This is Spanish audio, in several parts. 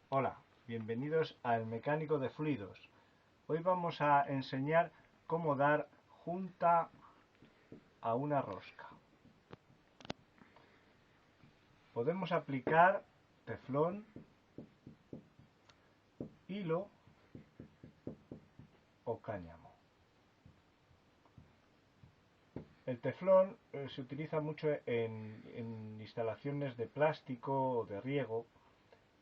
Hola, bienvenidos al Mecánico de Fluidos. Hoy vamos a enseñar cómo dar junta a una rosca. Podemos aplicar teflón, hilo o cáñamo. El teflón se utiliza mucho en instalaciones de plástico o de riego.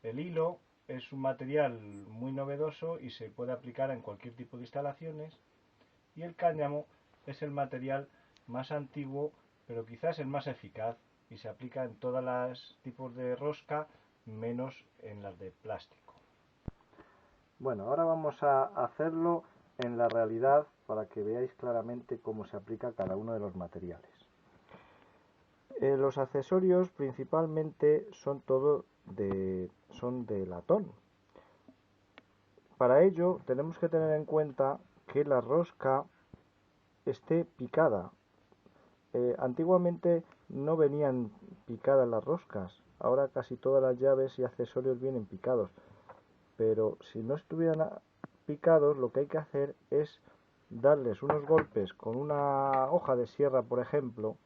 El hilo es un material muy novedoso y se puede aplicar en cualquier tipo de instalaciones. Y el cáñamo es el material más antiguo, pero quizás el más eficaz, y se aplica en todos los tipos de rosca, menos en las de plástico. Bueno, ahora vamos a hacerlo en la realidad para que veáis claramente cómo se aplica cada uno de los materiales. Los accesorios principalmente son de latón. Para ello tenemos que tener en cuenta que la rosca esté picada. Antiguamente no venían picadas las roscas, ahora casi todas las llaves y accesorios vienen picados. Pero si no estuvieran picados, lo que hay que hacer es darles unos golpes con una hoja de sierra, por ejemplo,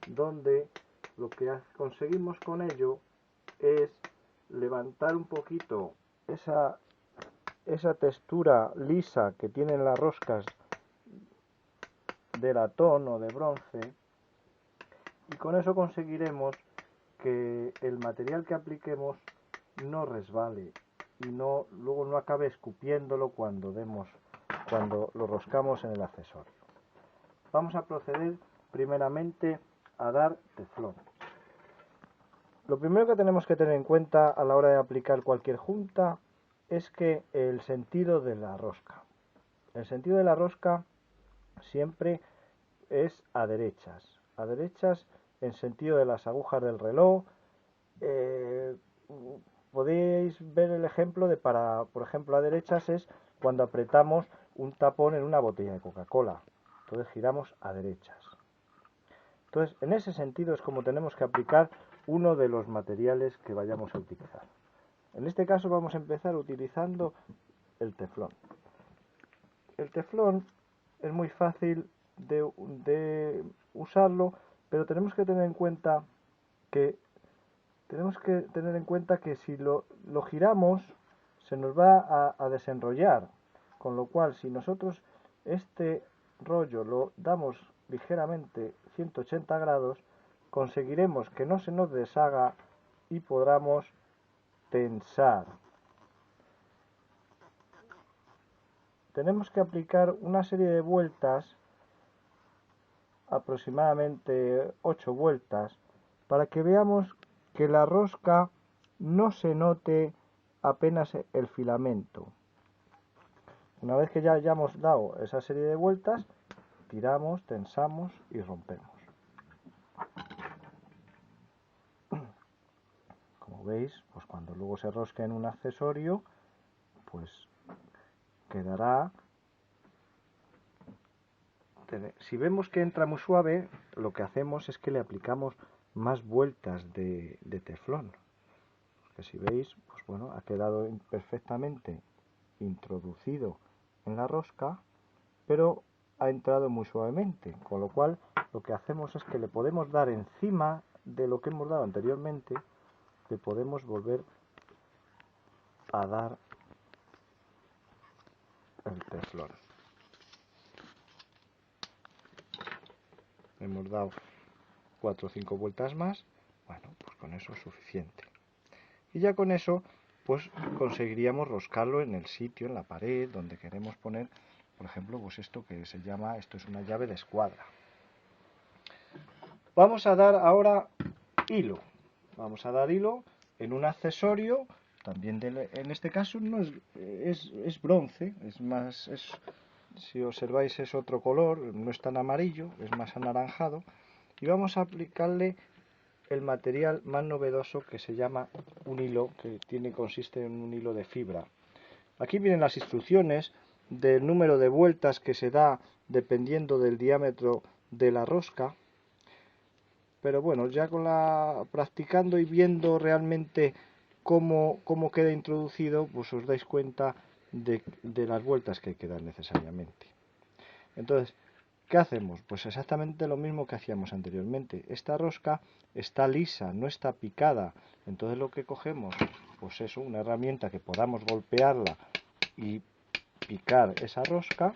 donde lo que conseguimos con ello es levantar un poquito esa textura lisa que tienen las roscas de latón o de bronce, y con eso conseguiremos que el material que apliquemos no resbale y luego no acabe escupiéndolo cuando lo roscamos en el accesorio. Vamos a proceder primeramente a dar teflón. Lo primero que tenemos que tener en cuenta a la hora de aplicar cualquier junta es que el sentido de la rosca. El sentido de la rosca siempre es a derechas en sentido de las agujas del reloj. Podéis ver el ejemplo por ejemplo, a derechas es cuando apretamos un tapón en una botella de Coca-Cola. Entonces giramos a derechas. Entonces, en ese sentido es como tenemos que aplicar uno de los materiales que vayamos a utilizar. En este caso vamos a empezar utilizando el teflón. El teflón es muy fácil de usarlo, pero tenemos que tener en cuenta que si lo giramos se nos va a desenrollar, con lo cual si nosotros este rollo lo damos ligeramente 180 grados, conseguiremos que no se nos deshaga y podamos tensar. Tenemos que aplicar una serie de vueltas, aproximadamente 8 vueltas, para que veamos que la rosca no se note apenas el filamento. Una vez que ya hayamos dado esa serie de vueltas, tiramos, tensamos y rompemos. Como veis, pues cuando luego se rosque en un accesorio, pues quedará. Si vemos que entra muy suave, lo que hacemos es que le aplicamos más vueltas de teflón. Que si veis, pues bueno, ha quedado perfectamente introducido en la rosca, pero ha entrado muy suavemente, con lo cual lo que hacemos es que le podemos dar encima de lo que hemos dado anteriormente, le podemos volver a dar el teflón. Hemos dado 4 o 5 vueltas más, bueno, pues con eso es suficiente. Y ya con eso, pues conseguiríamos roscarlo en el sitio, en la pared, donde queremos poner, por ejemplo, pues esto es una llave de escuadra. Vamos a dar ahora hilo. Vamos a dar hilo en un accesorio, también en este caso no es bronce, si observáis es otro color, no es tan amarillo, es más anaranjado, y vamos a aplicarle el material más novedoso que se llama un hilo, consiste en un hilo de fibra. Aquí vienen las instrucciones del número de vueltas que se da dependiendo del diámetro de la rosca. pero bueno, ya practicando y viendo realmente cómo queda introducido, pues os dais cuenta de las vueltas que hay que dar necesariamente. Entonces, ¿qué hacemos? Pues exactamente lo mismo que hacíamos anteriormente. Esta rosca está lisa, no está picada. Entonces lo que cogemos, pues es una herramienta que podamos golpearla y picar esa rosca.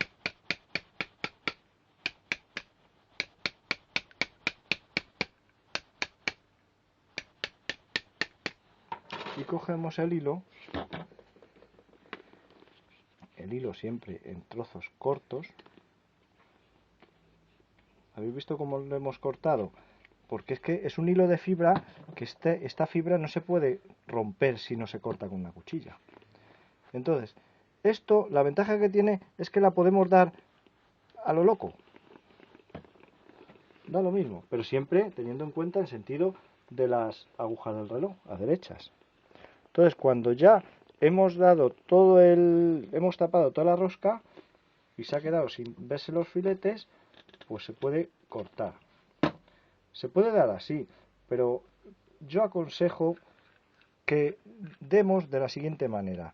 Y cogemos el hilo siempre en trozos cortos. ¿Habéis visto cómo lo hemos cortado? Porque es que es un hilo de fibra que esta fibra no se puede romper si no se corta con una cuchilla. Entonces, esto, la ventaja que tiene es que la podemos dar a lo loco. Da lo mismo, pero siempre teniendo en cuenta el sentido de las agujas del reloj, a derechas. Entonces, cuando ya hemos tapado toda la rosca y se ha quedado sin verse los filetes, pues se puede cortar. Se puede dar así, pero yo aconsejo que demos de la siguiente manera.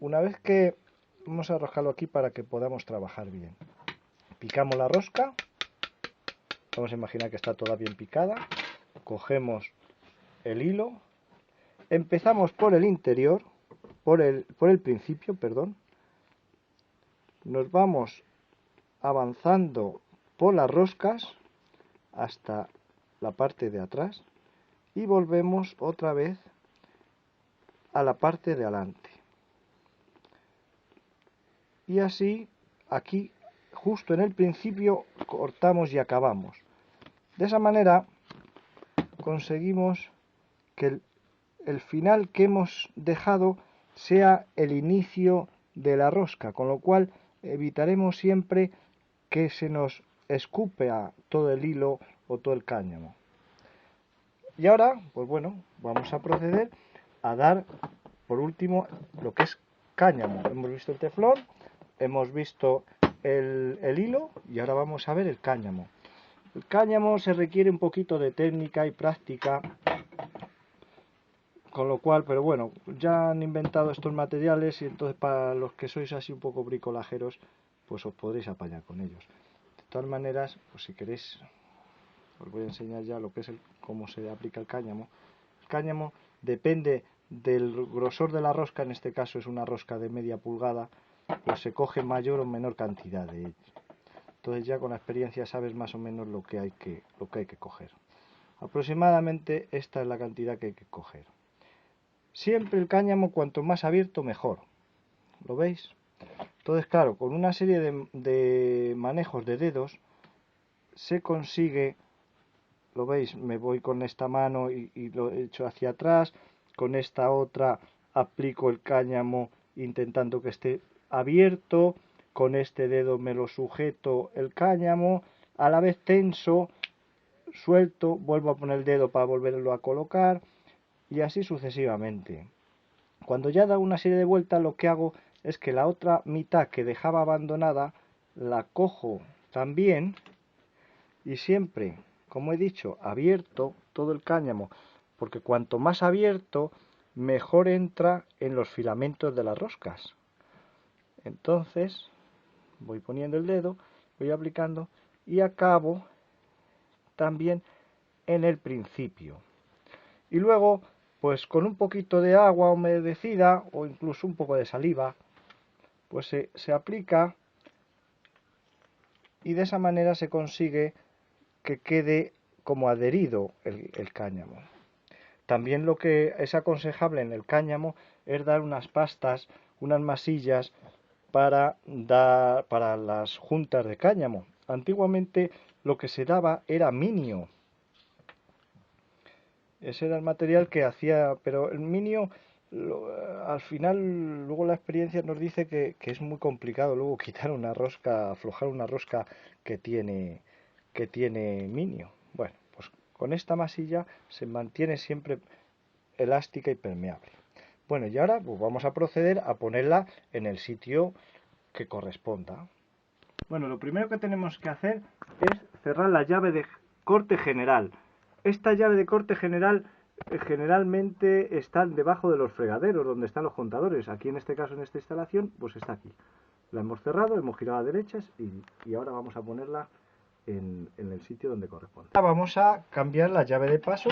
Una vez que vamos a arrojarlo aquí para que podamos trabajar bien. Picamos la rosca, vamos a imaginar que está toda bien picada, cogemos el hilo, empezamos por el interior, por el principio, perdón, nos vamos avanzando por las roscas hasta la parte de atrás y volvemos otra vez a la parte de adelante. Y así, aquí, justo en el principio, cortamos y acabamos. De esa manera conseguimos que el final que hemos dejado sea el inicio de la rosca, con lo cual evitaremos siempre que se nos escupea todo el hilo o todo el cáñamo. Y ahora, pues bueno, vamos a proceder a dar por último lo que es cáñamo. Hemos visto el teflón, hemos visto el hilo y ahora vamos a ver el cáñamo. El cáñamo se requiere un poquito de técnica y práctica, con lo cual, pero bueno, ya han inventado estos materiales y entonces para los que sois así un poco bricolajeros, pues os podréis apañar con ellos. De todas maneras, pues si queréis, os voy a enseñar ya lo que es cómo se aplica el cáñamo. El cáñamo depende del grosor de la rosca, en este caso es una rosca de media pulgada, pues se coge mayor o menor cantidad de ello. Entonces ya con la experiencia sabes más o menos lo que hay que coger. Aproximadamente esta es la cantidad que hay que coger. Siempre el cáñamo cuanto más abierto mejor. ¿Lo veis? Entonces claro, con una serie de manejos de dedos se consigue, ¿lo veis? Me voy con esta mano y lo echo hacia atrás, con esta otra aplico el cáñamo intentando que esté abierto, con este dedo me lo sujeto el cáñamo, a la vez tenso, suelto, vuelvo a poner el dedo para volverlo a colocar y así sucesivamente. Cuando ya da una serie de vueltas, lo que hago es que la otra mitad que dejaba abandonada la cojo también y siempre, como he dicho, abierto todo el cáñamo, porque cuanto más abierto, mejor entra en los filamentos de las roscas. Entonces, voy poniendo el dedo, voy aplicando y acabo también en el principio. Y luego, pues con un poquito de agua humedecida o incluso un poco de saliva, pues se aplica y de esa manera se consigue que quede como adherido el cáñamo. También lo que es aconsejable en el cáñamo es dar unas pastas, unas masillas para las juntas de cáñamo. Antiguamente lo que se daba era minio. Ese era el material que hacía, pero el minio al final, luego la experiencia nos dice que es muy complicado luego quitar una rosca, aflojar una rosca que tiene minio. Bueno, pues con esta masilla se mantiene siempre elástica y permeable. Bueno, y ahora pues vamos a proceder a ponerla en el sitio que corresponda. Bueno, lo primero que tenemos que hacer es cerrar la llave corte general. Esta llave de corte general generalmente está debajo de los fregaderos, donde están los contadores. Aquí en este caso, en esta instalación, pues está aquí. La hemos cerrado, hemos girado a derechas y ahora vamos a ponerla en el sitio donde corresponde. Ahora vamos a cambiar la llave de paso.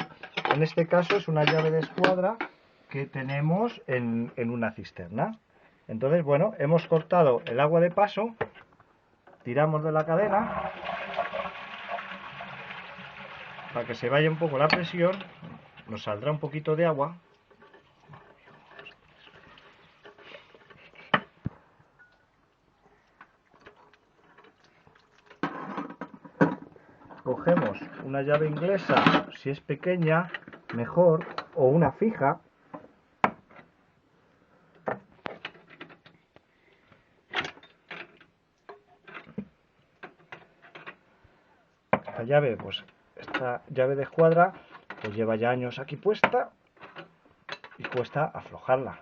En este caso es una llave de escuadra que tenemos en una cisterna. Entonces, bueno, hemos cortado el agua de paso, tiramos de la cadena para que se vaya un poco la presión, nos saldrá un poquito de agua. Cogemos una llave inglesa, si es pequeña, mejor, o una fija. Esta llave, pues esta llave de escuadra, pues lleva ya años aquí puesta y cuesta aflojarla.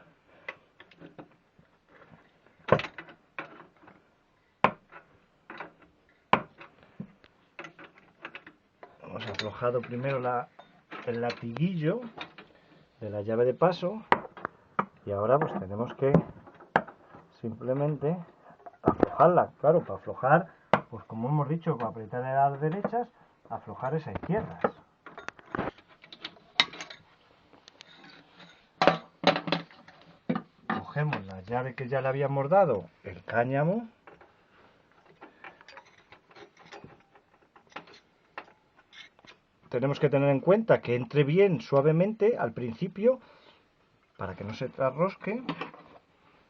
Hemos aflojado primero el latiguillo de la llave de paso y ahora pues tenemos que simplemente aflojarla. Claro, para aflojar, pues como hemos dicho, para apretar en las derechas, aflojar es a izquierdas. Cogemos la llave que ya le habíamos dado, el cáñamo. Tenemos que tener en cuenta que entre bien suavemente al principio para que no se trasrosque,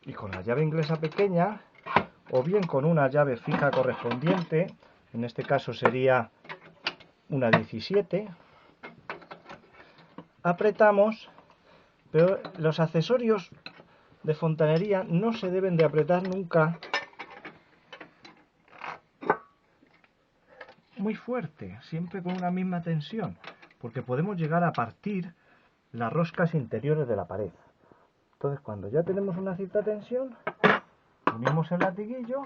y con la llave inglesa pequeña o bien con una llave fija correspondiente, en este caso sería una 17, apretamos, pero los accesorios de fontanería no se deben de apretar nunca muy fuerte, siempre con una misma tensión, porque podemos llegar a partir las roscas interiores de la pared. Entonces, cuando ya tenemos una cierta tensión, unimos el latiguillo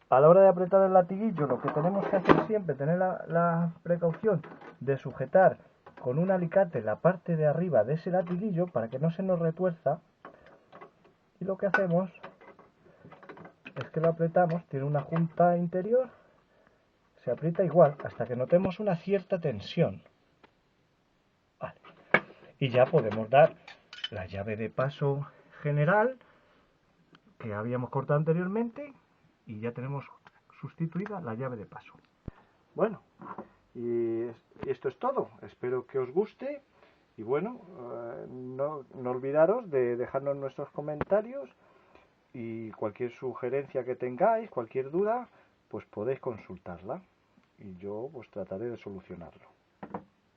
a la hora de apretar el latiguillo. Lo que tenemos que hacer siempre, tener la precaución de sujetar con un alicate la parte de arriba de ese latiguillo para que no se nos retuerza, y lo que hacemos es que lo apretamos, tiene una junta interior, se aprieta igual hasta que notemos una cierta tensión. Vale. Y ya podemos dar la llave de paso general que habíamos cortado anteriormente y ya tenemos sustituida la llave de paso. Bueno, y esto es todo. Espero que os guste y bueno, no olvidaros de dejarnos nuestros comentarios y cualquier sugerencia que tengáis, cualquier duda, pues podéis consultarla y yo pues trataré de solucionarlo.